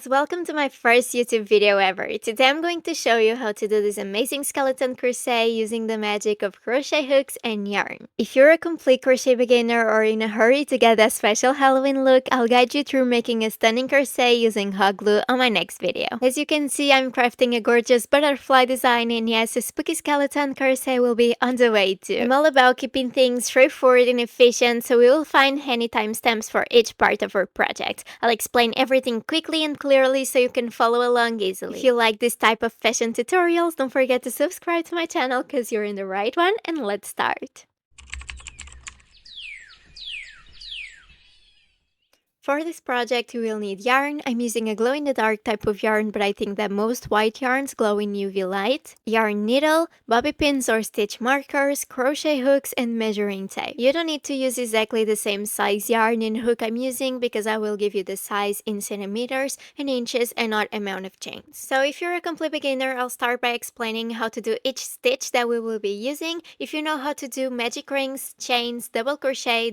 loves, welcome to my first YouTube video ever. Today I'm going to show you how to do this amazing skeleton crochet using the magic of crochet hooks and yarn. If you're a complete crochet beginner or in a hurry to get that special Halloween look, I'll guide you through making a stunning crochet using hot glue on my next video. As you can see, I'm crafting a gorgeous butterfly design, and yes, a spooky skeleton crochet will be on the way too. I'm all about keeping things straightforward and efficient, so we will find handy timestamps for each part of our project. I'll explain everything quickly and clearly so you can follow along easily. If you like this type of fashion tutorials, don't forget to subscribe to my channel because you're in the right one, and let's start. For this project, you will need yarn. I'm using a glow-in-the-dark type of yarn, but I think that most white yarns glow in UV light. Yarn needle, bobby pins or stitch markers, crochet hooks, and measuring tape. You don't need to use exactly the same size yarn and hook I'm using because I will give you the size in centimeters and inches and not amount of chains. So if you're a complete beginner, I'll start by explaining how to do each stitch that we will be using. If you know how to do magic rings, chains, double crochet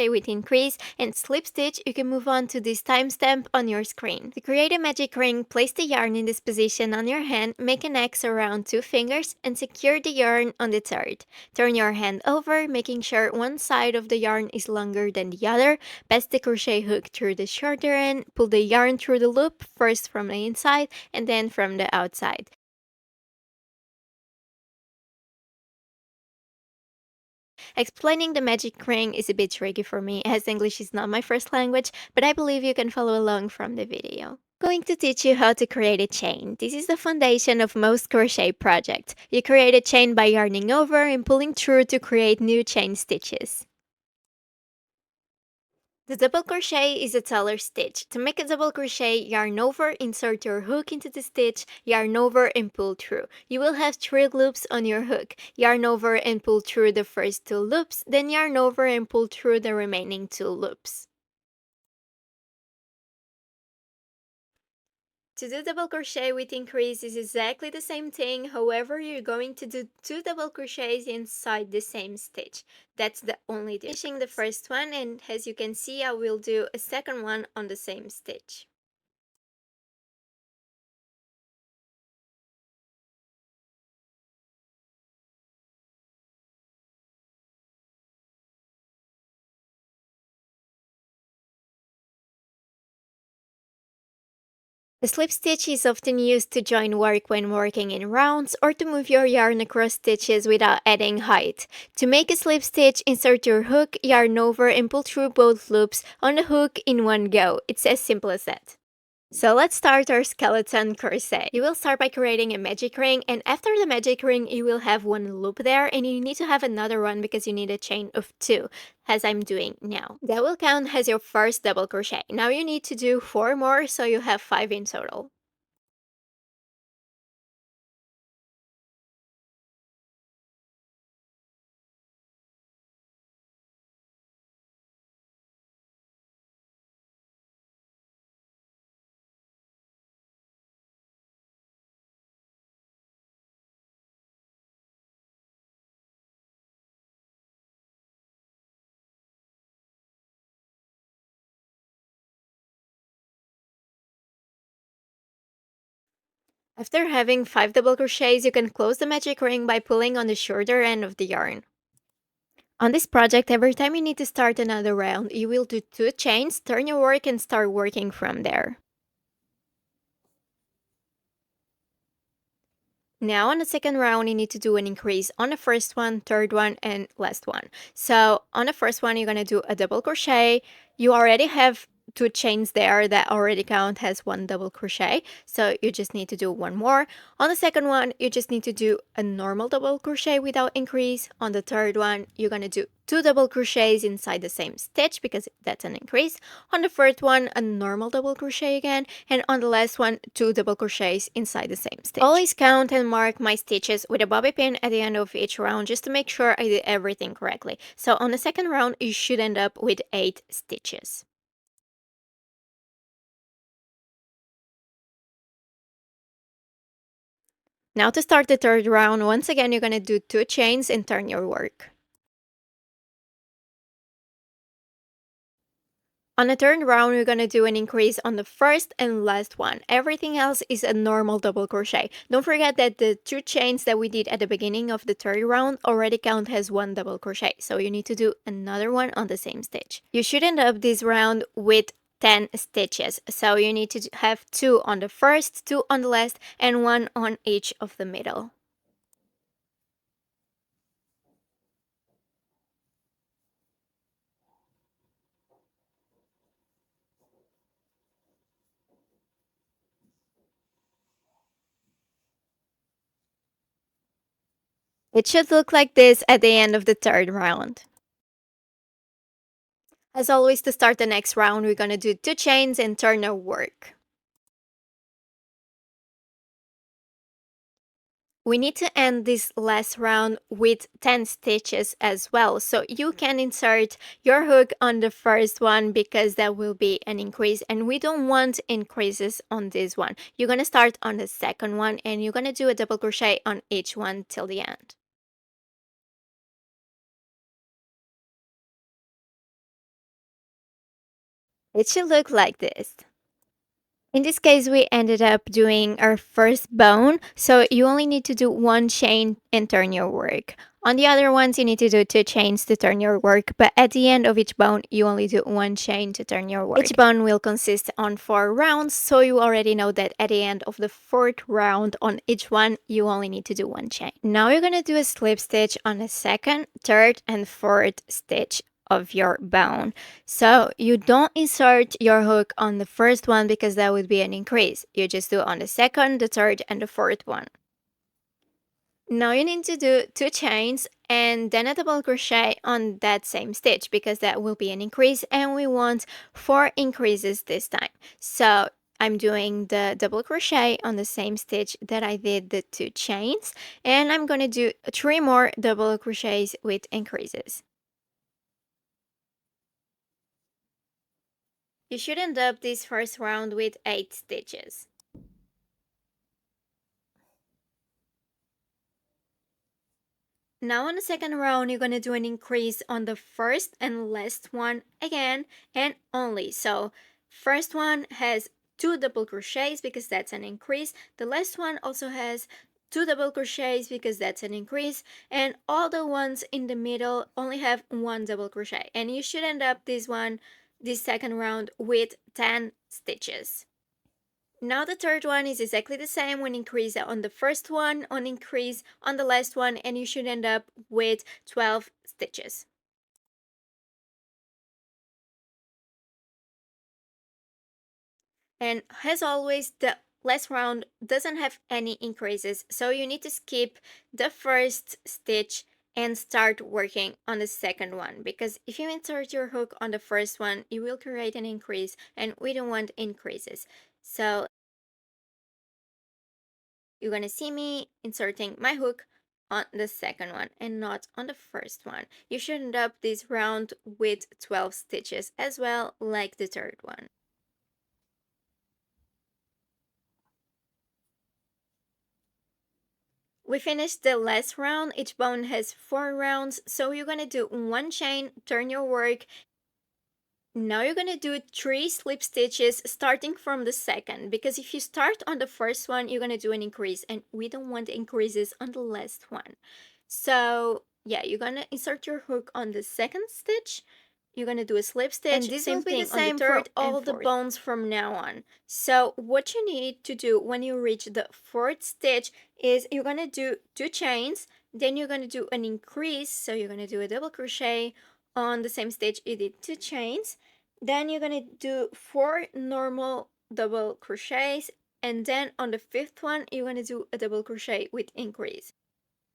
with increase, and slip stitch, you can move on to this timestamp on your screen. To create a magic ring, place the yarn in this position on your hand, make an X around 2 fingers, and secure the yarn on the third. Turn your hand over, making sure one side of the yarn is longer than the other. Pass the crochet hook through the shorter end, pull the yarn through the loop, first from the inside and then from the outside. Explaining the magic ring is a bit tricky for me as English is not my first language, but I believe you can follow along from the video. Going to teach you how to create a chain. This is the foundation of most crochet projects. You create a chain by yarning over and pulling through to create new chain stitches. The double crochet is a tailor stitch. To make a double crochet, yarn over, insert your hook into the stitch, yarn over and pull through. You will have 3 loops on your hook. Yarn over and pull through the first 2 loops, then yarn over and pull through the remaining 2 loops. To do double crochet with increase is exactly the same thing, however you're going to do 2 double crochets inside the same stitch. That's the only difference. Finishing the first one, and as you can see I will do a second one on the same stitch. The slip stitch is often used to join work when working in rounds or to move your yarn across stitches without adding height. To make a slip stitch, insert your hook, yarn over and pull through both loops on the hook in one go. It's as simple as that. So let's start our skeleton crochet. You will start by creating a magic ring, and after the magic ring you will have 1 loop there, and you need to have another one because you need a chain of 2, as I'm doing now. That will count as your first double crochet. Now you need to do 4 more, so you have 5 in total. After having 5 double crochets, you can close the magic ring by pulling on the shorter end of the yarn. On this project, every time you need to start another round, you will do 2 chains, turn your work and start working from there. Now on the second round, you need to do an increase on the first one, third one, and last one. So on the first one, you're going to do a double crochet. You already have 2 chains there that already count as 1 double crochet. So you just need to do 1 more. On the second one, you just need to do a normal double crochet without increase. On the third one, you're going to do 2 double crochets inside the same stitch because that's an increase. On the first one, a normal double crochet again, and on the last one, 2 double crochets inside the same stitch. Always count and mark my stitches with a bobby pin at the end of each round just to make sure I did everything correctly. So on the second round, you should end up with 8 stitches. Now to start the third round, once again you're going to do 2 chains and turn your work. On the third round, we're gonna do an increase on the first and last one. Everything else is a normal double crochet. Don't forget that the 2 chains that we did at the beginning of the third round already count as 1 double crochet, so you need to do another one on the same stitch. You should end up this round with 10 stitches, so you need to have 2 on the first, 2 on the last, and 1 on each of the middle. It should look like this at the end of the third round. As always, to start the next round, we're gonna do 2 chains and turn our work. We need to end this last round with 10 stitches as well, so you can insert your hook on the first one because that will be an increase, and we don't want increases on this one. You're gonna start on the second one and you're gonna do a double crochet on each one till the end. It should look like this. In this case, we ended up doing our first bone, so you only need to do 1 chain and turn your work. On the other ones, you need to do 2 chains to turn your work, but at the end of each bone, you only do 1 chain to turn your work. Each bone will consist on 4 rounds, so you already know that at the end of the 4th round on each one, you only need to do 1 chain. Now you're gonna do a slip stitch on the 2nd, 3rd, and 4th stitch of your bone. So you don't insert your hook on the first one because that would be an increase. You just do on the 2nd, the 3rd, and the 4th one. Now you need to do 2 chains and then a double crochet on that same stitch because that will be an increase and we want 4 increases this time. So I'm doing the double crochet on the same stitch that I did the 2 chains, and I'm going to do 3 more double crochets with increases. You should end up this first round with 8 stitches. Now on the second round, you're going to do an increase on the first and last one again and only. So first one has 2 double crochets because that's an increase. The last one also has 2 double crochets because that's an increase, and all the ones in the middle only have 1 double crochet, and you should end up this second round with 10 stitches. Now the third one is exactly the same, when increase on the first one, on increase on the last one, and you should end up with 12 stitches. And as always, the last round doesn't have any increases, so you need to skip the first stitch and start working on the second one, because if you insert your hook on the first one, you will create an increase and we don't want increases. So you're gonna see me inserting my hook on the second one and not on the first one. You should end up this round with 12 stitches as well, like the third one. We finished the last round. Each bone has 4 rounds, so you're gonna do 1 chain, turn your work. Now you're gonna do 3 slip stitches starting from the second, because if you start on the first one, you're gonna do an increase, and we don't want increases on the last one. So yeah, you're gonna insert your hook on the second stitch, you're gonna do a slip stitch, and this will be the same for all the bones from now on. So what you need to do when you reach the 4th stitch is you're gonna do 2 chains, then you're gonna do an increase, so you're gonna do a double crochet on the same stitch you did 2 chains, then you're gonna do 4 normal double crochets, and then on the 5th one you're gonna do a double crochet with increase.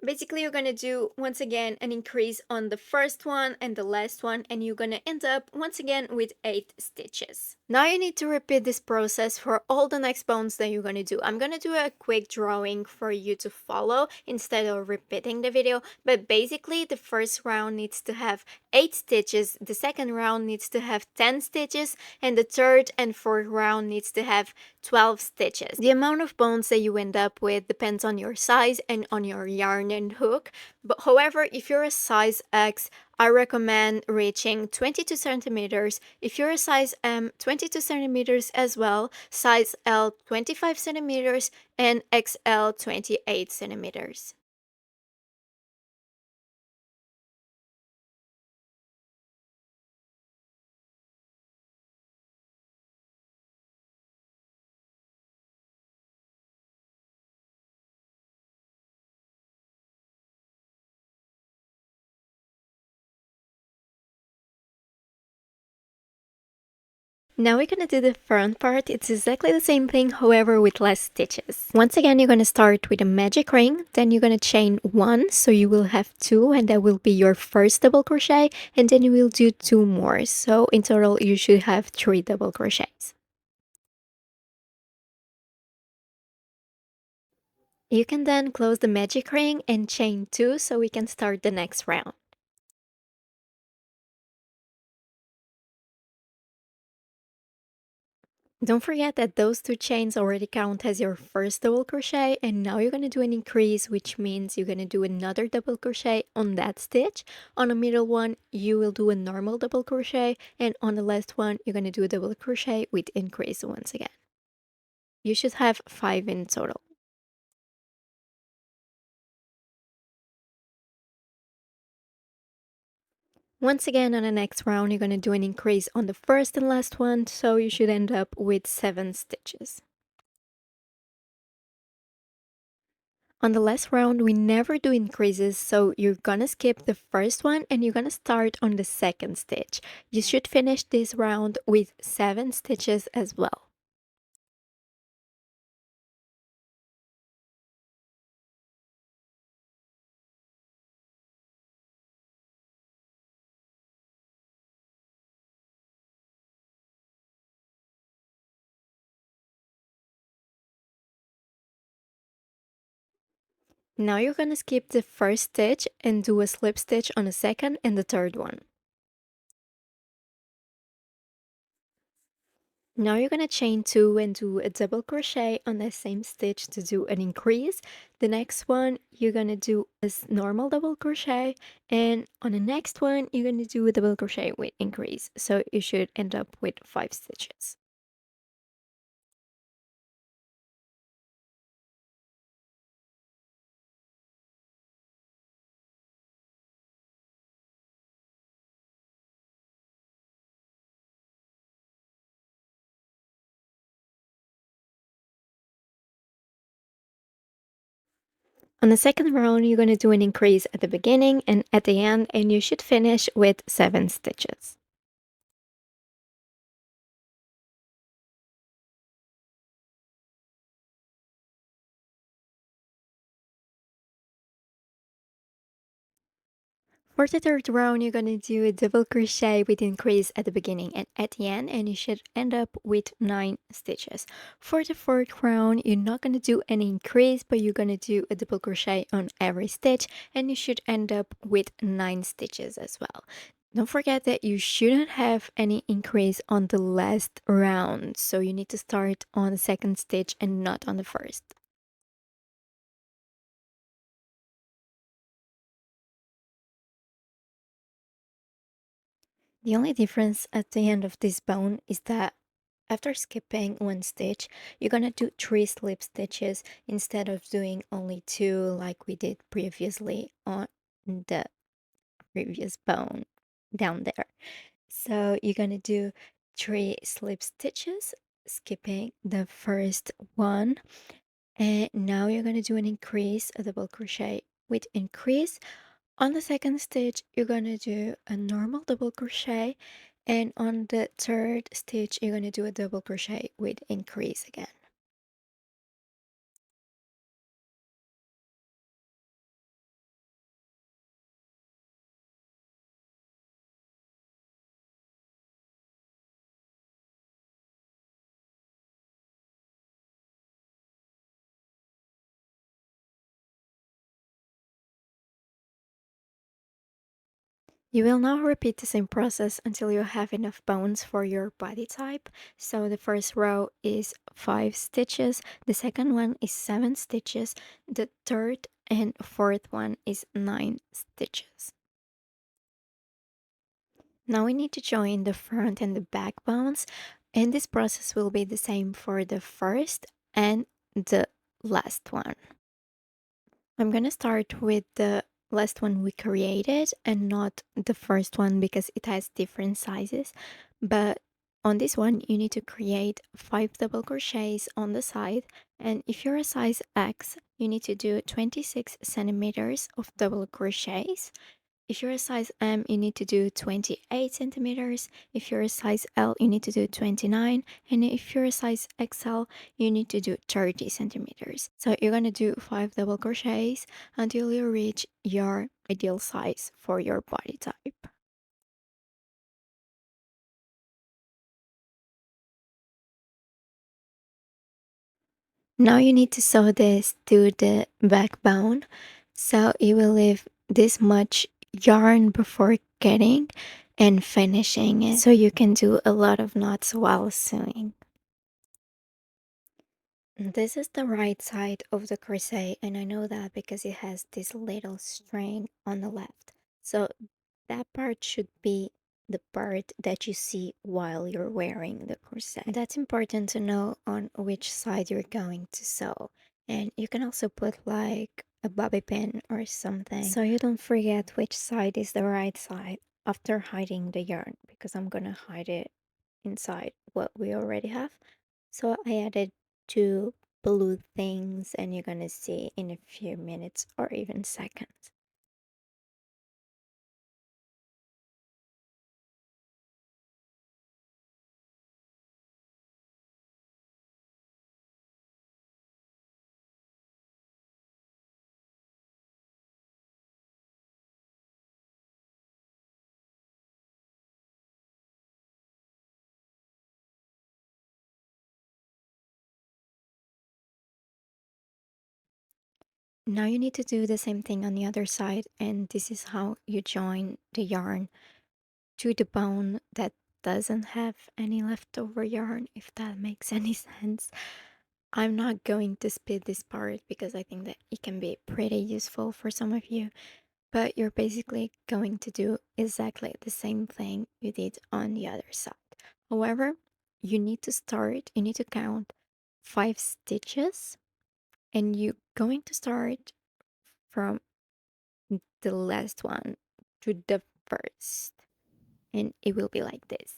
Basically, you're gonna do once again an increase on the first one and the last one, and you're gonna end up once again with 8 stitches. Now you need to repeat this process for all the next bones that you're gonna do. I'm gonna do a quick drawing for you to follow instead of repeating the video, but basically the first round needs to have 8 stitches, the second round needs to have 10 stitches, and the third and fourth round needs to have 12 stitches. The amount of bones that you end up with depends on your size and on your yarn and hook, but however, if you're a size X, I recommend reaching 22 centimeters. If you're a size M, 22 centimeters as well, size L, 25 centimeters, and XL, 28 centimeters. Now we're gonna do the front part. It's exactly the same thing, however, with less stitches. Once again, you're gonna start with a magic ring, then you're gonna chain one, so you will have two, and that will be your first double crochet, and then you will do two more. So in total, you should have 3 double crochets. You can then close the magic ring and chain two, so we can start the next round. Don't forget that those two chains already count as your first double crochet, and now you're going to do an increase, which means you're going to do another double crochet on that stitch. On the middle one you will do a normal double crochet, and on the last one you're going to do a double crochet with increase once again. You should have 5 in total. Once again, on the next round you're going to do an increase on the first and last one, so you should end up with 7 stitches. On the last round, we never do increases, so you're gonna skip the first one and you're gonna start on the second stitch. You should finish this round with 7 stitches as well. Now you're gonna skip the first stitch and do a slip stitch on the second and the third one. Now you're gonna chain 2 and do a double crochet on the same stitch to do an increase. The next one you're gonna do a normal double crochet, and on the next one you're gonna do a double crochet with increase. So you should end up with 5 stitches. On the second round, you're going to do an increase at the beginning and at the end, and you should finish with 7 stitches. For the third round, you're going to do a double crochet with increase at the beginning and at the end, and you should end up with 9 stitches. For the fourth round, you're not going to do any increase, but you're going to do a double crochet on every stitch, and you should end up with 9 stitches as well. Don't forget that you shouldn't have any increase on the last round, so you need to start on the second stitch and not on the first. The only difference at the end of this bone is that after skipping one stitch, you're gonna do 3 slip stitches instead of doing only 2 like we did previously on the previous bone down there. So you're gonna do 3 slip stitches, skipping the first one, and now you're gonna do an increase, a double crochet with increase. On the second stitch, you're gonna do a normal double crochet, and on the third stitch, you're gonna do a double crochet with increase again. You will now repeat the same process until you have enough bones for your body type. So the first row is 5 stitches, the second one is 7 stitches, the third and fourth one is 9 stitches. Now we need to join the front and the back bones, and this process will be the same for the first and the last one. I'm gonna start with the last one we created and not the first one because it has different sizes. But on this one, you need to create 5 double crochets on the side. And if you're a size X, you need to do 26 centimeters of double crochets. If you're a size M, you need to do 28 centimeters. If you're a size L, you need to do 29. And if you're a size XL, you need to do 30 centimeters. So you're going to do 5 double crochets until you reach your ideal size for your body type. Now you need to sew this to the backbone. So you will leave this much yarn before getting and finishing it. So you can do a lot of knots while sewing. This is the right side of the crochet, and I know that because it has this little string on the left. So that part should be the part that you see while you're wearing the corset. That's important to know on which side you're going to sew. And you can also put like a bobby pin or something so you don't forget which side is the right side after hiding the yarn, because I'm gonna hide it inside what we already have. So I added two blue things, and you're gonna see in a few minutes or even seconds. Now you need to do the same thing on the other side, and this is how you join the yarn to the bone that doesn't have any leftover yarn, if that makes any sense. I'm not going to speed this part because I think that it can be pretty useful for some of you, but you're basically going to do exactly the same thing you did on the other side. However, you need to count 5 stitches, and you're going to start from the last one to the first, and it will be like this.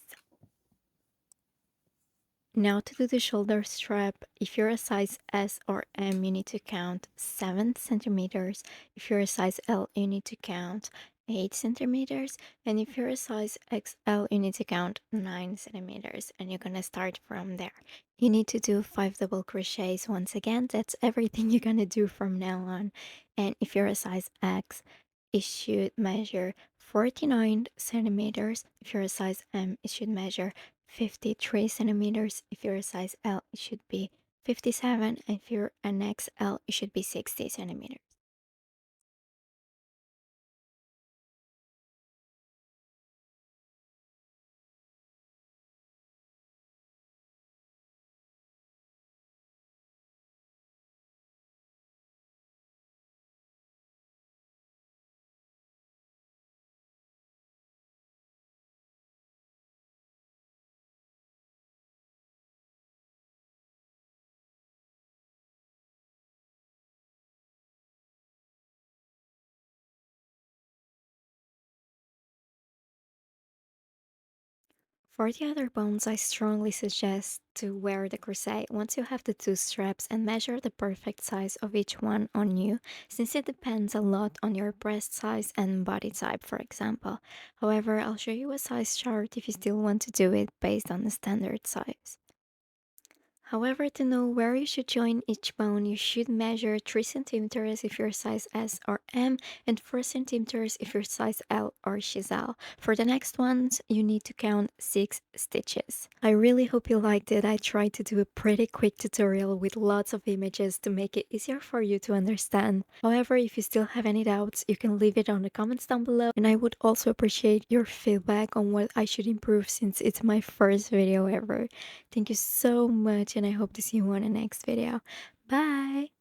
Now to do the shoulder strap, if you're a size S or M, you need to count 7 centimeters. If you're a size L, you need to count 8 centimeters. And if you're a size XL, you need to count 9 centimeters. And you're gonna start from there. You need to do 5 double crochets once again. That's everything you're gonna do from now on. And if you're a size X, it should measure 49 centimeters. If you're a size M, it should measure 53 centimeters. If you're a size L, it should be 57. And if you're an XL, it should be 60 centimeters. For the other bones, I strongly suggest to wear the corset once you have the 2 straps and measure the perfect size of each one on you, since it depends a lot on your breast size and body type, for example. However, I'll show you a size chart if you still want to do it based on the standard size. However, to know where you should join each bone, you should measure 3 centimeters if you're size S or M and 4 centimeters if you're size L or XL. For the next ones, you need to count 6 stitches. I really hope you liked it. I tried to do a pretty quick tutorial with lots of images to make it easier for you to understand. However, if you still have any doubts, you can leave it on the comments down below, and I would also appreciate your feedback on what I should improve since it's my first video ever. Thank you so much, and I hope to see you on the next video. Bye!